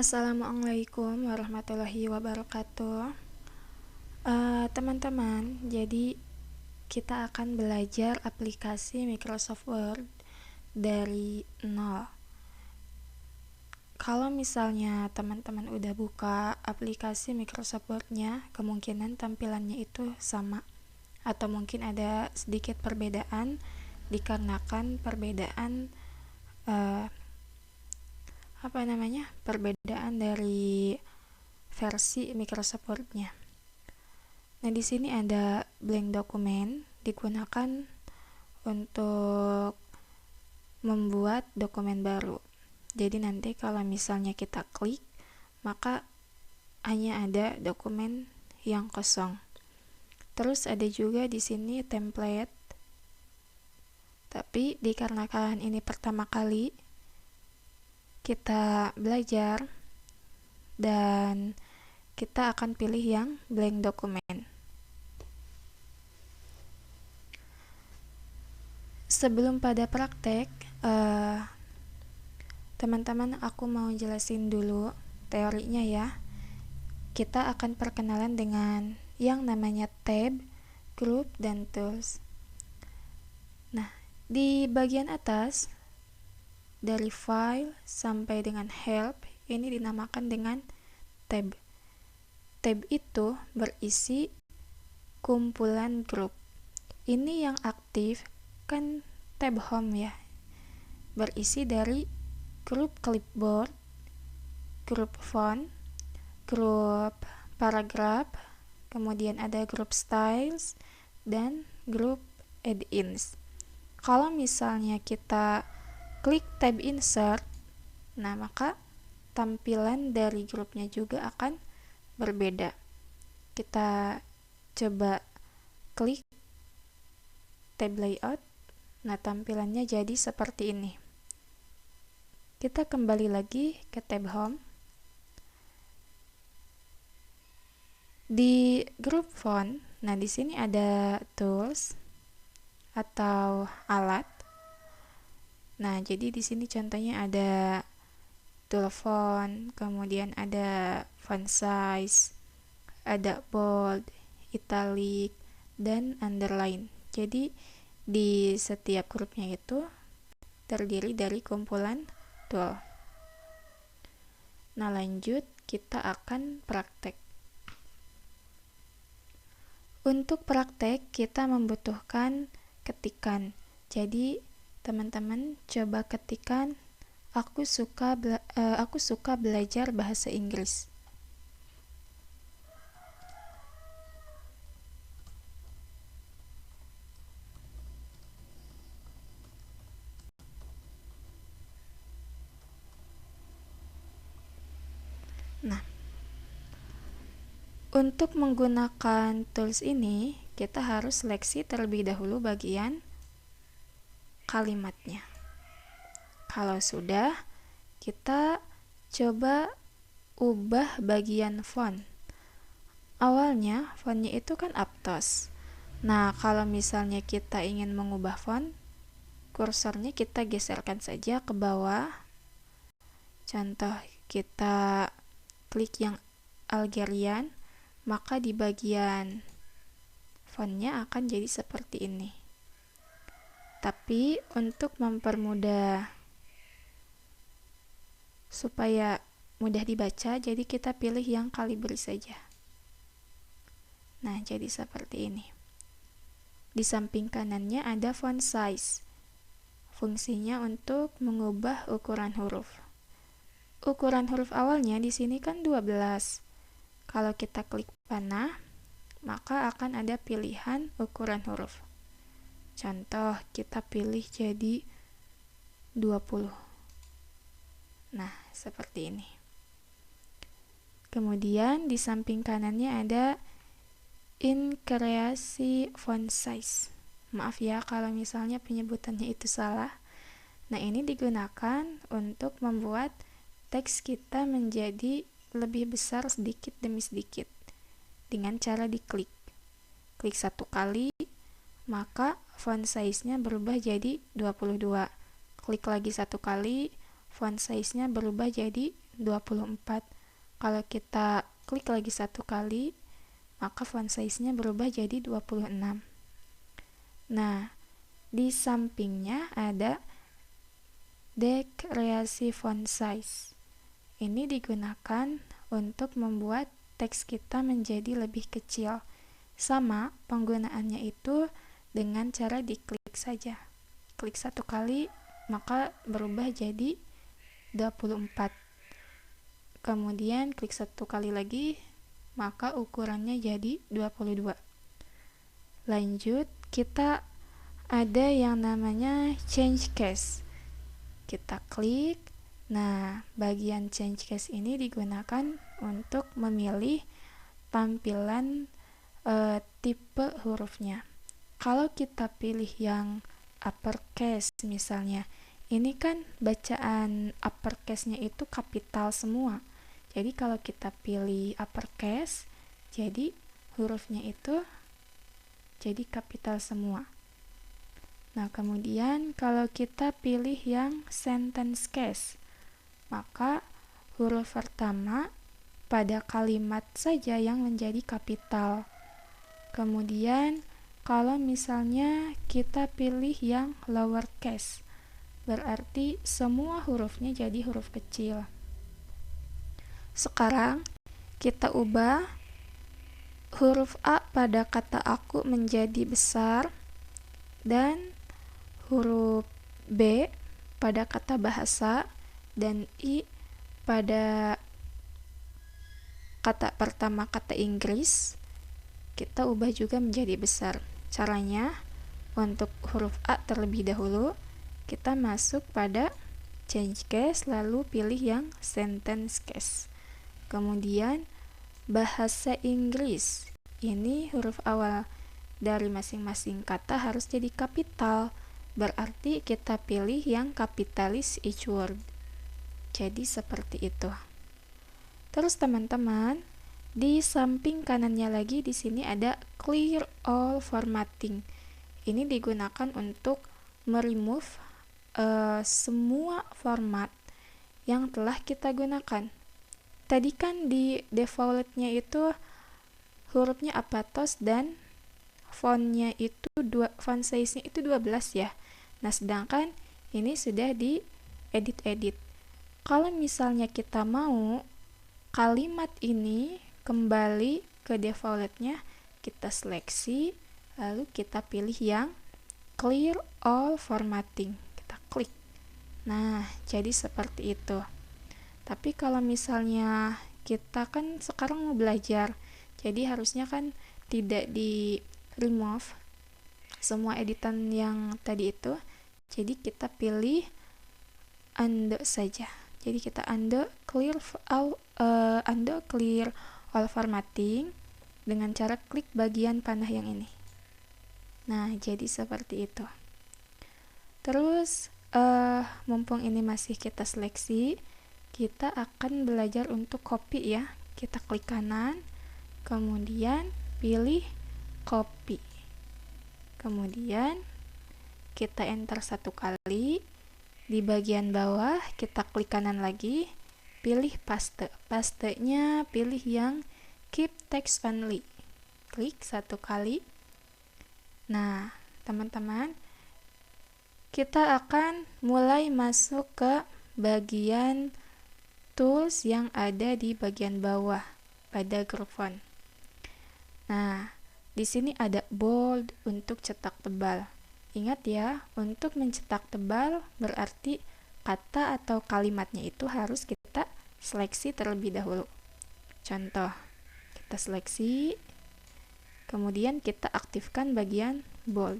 Assalamualaikum warahmatullahi wabarakatuh. Teman-teman, jadi kita akan belajar aplikasi Microsoft Word dari nol. Kalau misalnya teman-teman udah buka aplikasi Microsoft Word-nya, kemungkinan tampilannya itu sama, atau mungkin ada sedikit perbedaan dikarenakan perbedaan perbedaan dari versi Microsoft Word-nya. Nah, di sini ada blank dokumen digunakan untuk membuat dokumen baru. Jadi nanti kalau misalnya kita klik, maka hanya ada dokumen yang kosong. Terus ada juga di sini template. Tapi dikarenakan ini pertama kali kita belajar dan kita akan pilih yang blank dokumen. Sebelum pada praktek, teman-teman, aku mau jelasin dulu teorinya ya. Kita akan perkenalan dengan yang namanya tab, group, dan tools. Nah, di bagian atas dari file sampai dengan help ini dinamakan dengan tab. Tab itu berisi kumpulan grup. Ini yang aktif kan tab home ya, berisi dari grup clipboard, grup font, grup paragraf, kemudian ada grup styles, dan grup add-ins. Kalau misalnya kita klik tab insert, nah maka tampilan dari grupnya juga akan berbeda. Kita coba klik tab layout, nah tampilannya jadi seperti ini. Kita kembali lagi ke tab home. Di grup font, nah di sini ada tools atau alat. Nah, jadi di sini contohnya ada tool font, kemudian ada font size, ada bold, italic, dan underline. Jadi di setiap grupnya itu terdiri dari kumpulan tool. Nah, lanjut kita akan praktek. Untuk praktek kita membutuhkan ketikan. Jadi teman-teman coba ketikan aku suka belajar bahasa Inggris. Nah, untuk menggunakan tools ini kita harus seleksi terlebih dahulu bagian kalimatnya. Kalau sudah, kita coba ubah bagian font. Awalnya fontnya itu kan Aptos. Nah, kalau misalnya kita ingin mengubah font, kursornya kita geserkan saja ke bawah. Contoh, kita klik yang Algerian, maka di bagian fontnya akan jadi seperti ini. Tapi untuk mempermudah supaya mudah dibaca, jadi kita pilih yang Calibri saja. Nah, jadi seperti ini. Di samping kanannya ada font size. Fungsinya untuk mengubah ukuran huruf. Ukuran huruf awalnya di sini kan 12. Kalau kita klik panah, maka akan ada pilihan ukuran huruf. Contoh, kita pilih jadi 20. Nah, seperti ini. Kemudian di samping kanannya ada increase font size. Maaf ya kalau misalnya penyebutannya itu salah. Nah, ini digunakan untuk membuat teks kita menjadi lebih besar sedikit demi sedikit dengan cara diklik. Klik satu kali, maka font size-nya berubah jadi 22. Klik lagi satu kali, font size-nya berubah jadi 24. Kalau kita klik lagi satu kali, maka font size-nya berubah jadi 26. Nah, di sampingnya ada dekreasi font size. Ini digunakan untuk membuat teks kita menjadi lebih kecil. Sama, penggunaannya itu dengan cara diklik saja. Klik satu kali, maka berubah jadi 24. Kemudian klik satu kali lagi, maka ukurannya jadi 22. Lanjut, kita ada yang namanya change case. Kita klik. Nah, bagian change case ini digunakan untuk memilih tampilan tipe hurufnya. Kalau kita pilih yang uppercase misalnya, ini kan bacaan uppercase-nya itu kapital semua. Jadi kalau kita pilih uppercase, jadi hurufnya itu jadi kapital semua. Nah, kemudian kalau kita pilih yang sentence case, maka huruf pertama pada kalimat saja yang menjadi kapital. Kemudian kalau misalnya kita pilih yang lowercase, berarti semua hurufnya jadi huruf kecil. Sekarang kita ubah huruf A pada kata aku menjadi besar dan huruf B pada kata bahasa dan I pada kata pertama kata Inggris, kita ubah juga menjadi besar. Caranya, untuk huruf A terlebih dahulu, kita masuk pada change case lalu pilih yang sentence case. Kemudian bahasa Inggris, ini huruf awal dari masing-masing kata harus jadi kapital, berarti kita pilih yang kapitalis each word. Jadi seperti itu. Terus teman-teman, di samping kanannya lagi di sini ada clear all formatting. Ini digunakan untuk meremove semua format yang telah kita gunakan. Tadi kan di defaultnya itu hurufnya apatos dan fontnya itu font size-nya itu 12 ya. Nah, sedangkan ini sudah di edit. Kalau misalnya kita mau kalimat ini kembali ke defaultnya, kita seleksi lalu kita pilih yang clear all formatting, kita klik. Nah, jadi seperti itu. Tapi kalau misalnya kita kan sekarang mau belajar, jadi harusnya kan tidak di remove semua editan yang tadi itu, jadi kita pilih undo saja. Jadi kita undo clear all formatting dengan cara klik bagian panah yang ini. Nah, jadi seperti itu. Terus mumpung ini masih kita seleksi, kita akan belajar untuk copy ya. Kita klik kanan, kemudian pilih copy. Kemudian kita enter satu kali. Di bagian bawah kita klik kanan lagi, pilih paste. Pastenya pilih yang keep text only. Klik satu kali. Nah, teman-teman, kita akan mulai masuk ke bagian tools yang ada di bagian bawah pada grup font. Nah, di sini ada bold untuk cetak tebal. Ingat ya, untuk mencetak tebal berarti kata atau kalimatnya itu harus kita seleksi terlebih dahulu. Contoh, kita seleksi, kemudian kita aktifkan bagian bold.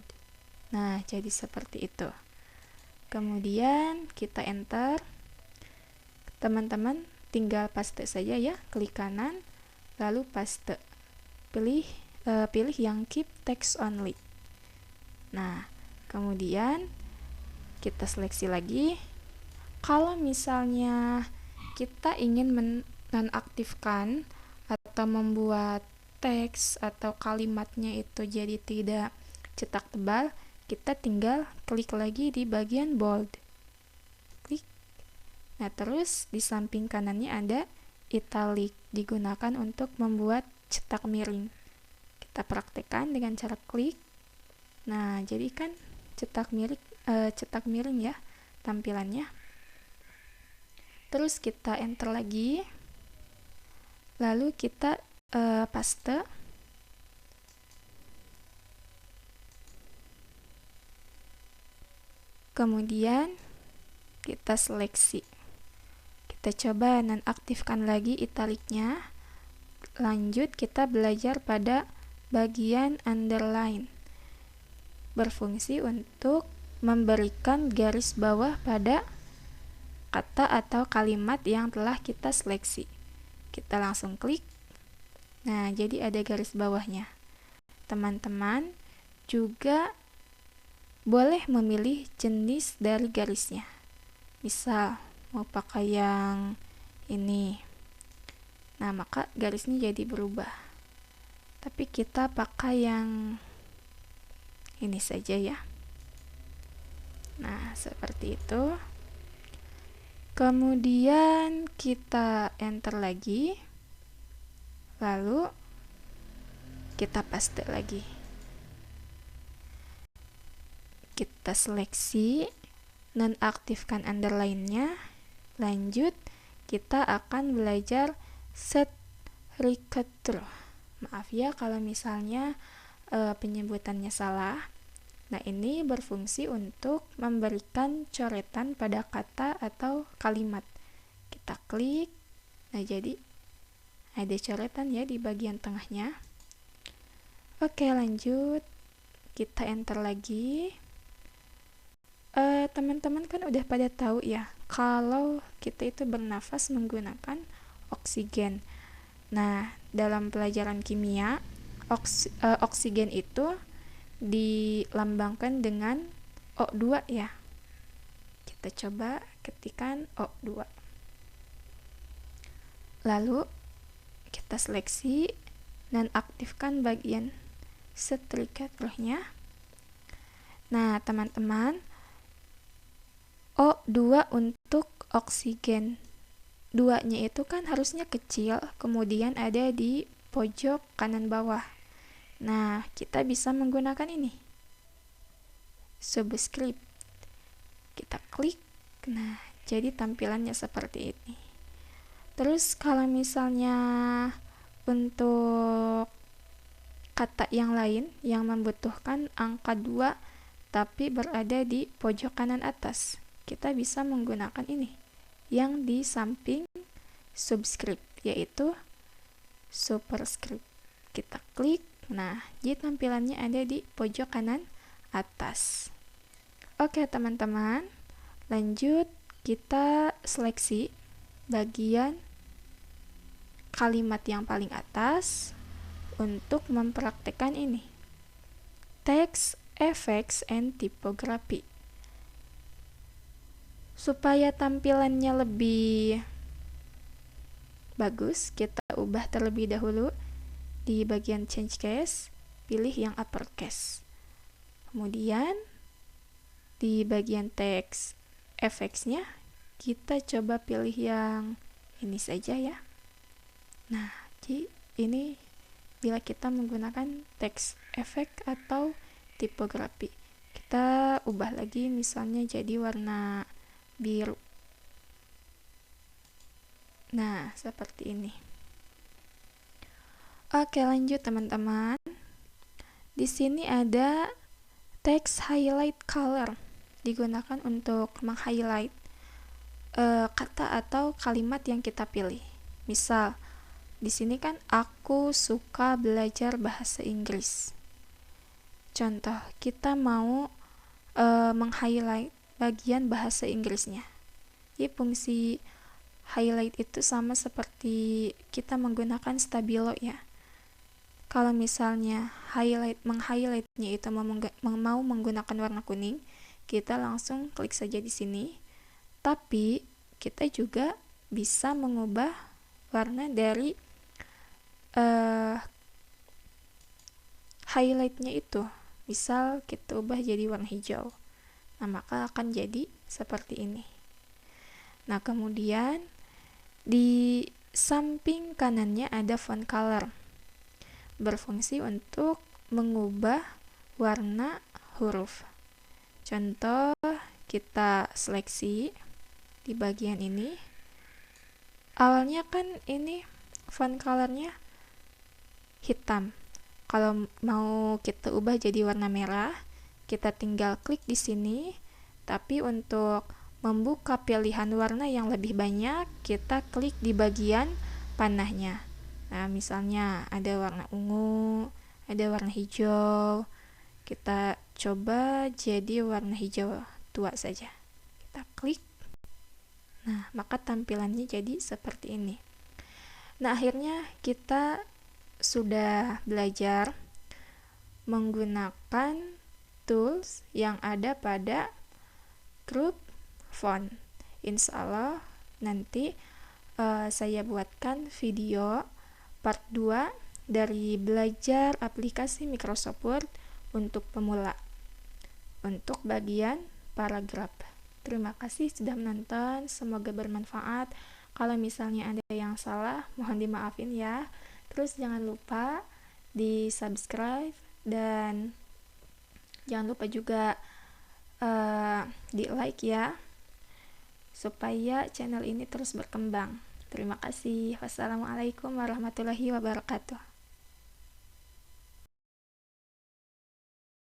Nah, jadi seperti itu. Kemudian kita enter. Teman-teman tinggal paste saja ya, klik kanan, lalu paste. Pilih yang keep text only. Nah, kemudian kita seleksi lagi. Kalau misalnya kita ingin menonaktifkan atau membuat teks atau kalimatnya itu jadi tidak cetak tebal, kita tinggal klik lagi di bagian bold. Klik. Nah, terus di samping kanannya ada italic, digunakan untuk membuat cetak miring. Kita praktekkan dengan cara klik. Nah, jadi kan cetak miring ya tampilannya. Terus kita enter lagi. Lalu kita paste. Kemudian kita seleksi. Kita coba nonaktifkan lagi italiknya. Lanjut kita belajar pada bagian underline. Berfungsi untuk memberikan garis bawah pada kata atau kalimat yang telah kita seleksi. Kita langsung klik. Nah, jadi ada garis bawahnya. Teman-teman juga boleh memilih jenis dari garisnya. Misal mau pakai yang ini, nah maka garisnya jadi berubah. Tapi kita pakai yang ini saja ya. Nah, seperti itu. Kemudian kita enter lagi. Lalu kita paste lagi. Kita seleksi, nonaktifkan underline-nya. Lanjut, kita akan belajar set recursion. Maaf ya kalau misalnya penyebutannya salah. Nah, ini berfungsi untuk memberikan coretan pada kata atau kalimat. Kita klik. Nah, jadi ada coretan ya di bagian tengahnya. Oke, lanjut. Kita enter lagi. Teman-teman kan udah pada tahu ya kalau kita itu bernafas menggunakan oksigen. Nah, dalam pelajaran kimia, oksigen itu dilambangkan dengan O2 ya. Kita coba ketikkan O2. Lalu kita seleksi dan aktifkan bagian setrikatornya. Nah, teman-teman, O2 untuk oksigen. 2-nya itu kan harusnya kecil, kemudian ada di pojok kanan bawah. Nah, kita bisa menggunakan ini. Subscript. Kita klik. Nah, jadi tampilannya seperti ini. Terus kalau misalnya untuk kata yang lain yang membutuhkan angka 2 tapi berada di pojok kanan atas, kita bisa menggunakan ini yang di samping subscript, yaitu superscript. Kita klik. Nah, jadi tampilannya ada di pojok kanan atas. Oke, teman-teman. Lanjut, kita seleksi bagian kalimat yang paling atas untuk mempraktekkan ini. Text, effects, and typography. Supaya tampilannya lebih bagus, kita ubah terlebih dahulu. Di bagian change case, pilih yang uppercase. Kemudian di bagian text effects-nya, kita coba pilih yang ini saja ya. Nah, jadi ini bila kita menggunakan text effect atau tipografi. Kita ubah lagi misalnya jadi warna biru. Nah, seperti ini. Oke, lanjut teman-teman. Di sini ada text highlight color, digunakan untuk meng-highlight kata atau kalimat yang kita pilih. Misal, di sini kan aku suka belajar bahasa Inggris. Contoh, kita mau meng-highlight bagian bahasa Inggrisnya. Jadi fungsi highlight itu sama seperti kita menggunakan stabilo ya. Kalau misalnya meng-highlightnya itu mau menggunakan warna kuning, kita langsung klik saja di sini. Tapi kita juga bisa mengubah warna dari highlightnya itu. Misal kita ubah jadi warna hijau. Nah, maka akan jadi seperti ini. Nah, kemudian di samping kanannya ada font color, berfungsi untuk mengubah warna huruf. Contoh, kita seleksi di bagian ini. Awalnya kan ini font colornya hitam. Kalau mau kita ubah jadi warna merah, kita tinggal klik di sini. Tapi untuk membuka pilihan warna yang lebih banyak, kita klik di bagian panahnya. Nah, misalnya ada warna ungu, ada warna hijau. Kita coba jadi warna hijau tua saja. Kita klik. Nah, maka tampilannya jadi seperti ini. Nah, akhirnya kita sudah belajar menggunakan tools yang ada pada grup font. Insya Allah nanti saya buatkan video part 2 dari belajar aplikasi Microsoft Word untuk pemula untuk bagian paragraf. Terima kasih sudah menonton, semoga bermanfaat. Kalau misalnya ada yang salah, mohon dimaafin ya. Terus jangan lupa di subscribe dan jangan lupa juga di like ya, supaya channel ini terus berkembang. Terima kasih. Wassalamualaikum warahmatullahi wabarakatuh.